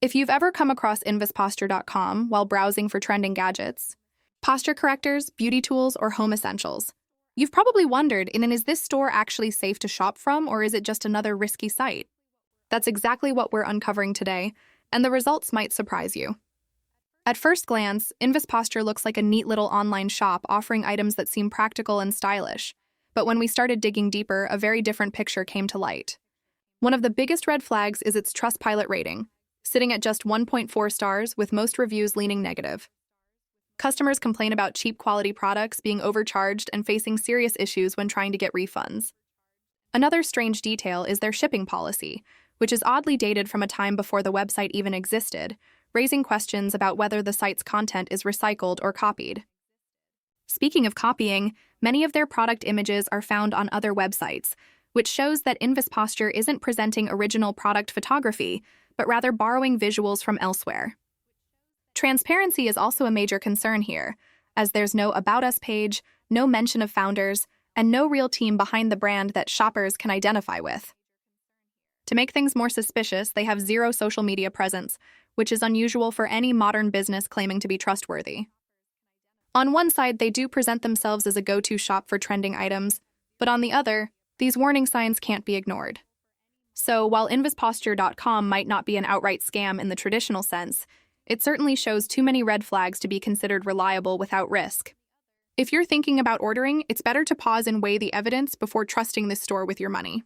If you've ever come across investposture.com while browsing for trending gadgets, posture correctors, beauty tools, or home essentials, you've probably wondered, is this store actually safe to shop from, or is it just another risky site? That's exactly what we're uncovering today, and the results might surprise you. At first glance, InvestPosture looks like a neat little online shop offering items that seem practical and stylish. But when we started digging deeper, a very different picture came to light. One of the biggest red flags is its Trustpilot rating, sitting at just 1.4 stars, with most reviews leaning negative. Customers complain about cheap quality products being overcharged and facing serious issues when trying to get refunds. Another strange detail is their shipping policy, which is oddly dated from a time before the website even existed, raising questions about whether the site's content is recycled or copied. Speaking of copying, many of their product images are found on other websites, which shows that InvestPosture isn't presenting original product photography, but rather borrowing visuals from elsewhere. Transparency is also a major concern here, as there's no About Us page, no mention of founders, and no real team behind the brand that shoppers can identify with. To make things more suspicious, they have zero social media presence, which is unusual for any modern business claiming to be trustworthy. On one side, they do present themselves as a go-to shop for trending items, but on the other, these warning signs can't be ignored. So, while investposture.com might not be an outright scam in the traditional sense, it certainly shows too many red flags to be considered reliable without risk. If you're thinking about ordering, it's better to pause and weigh the evidence before trusting this store with your money.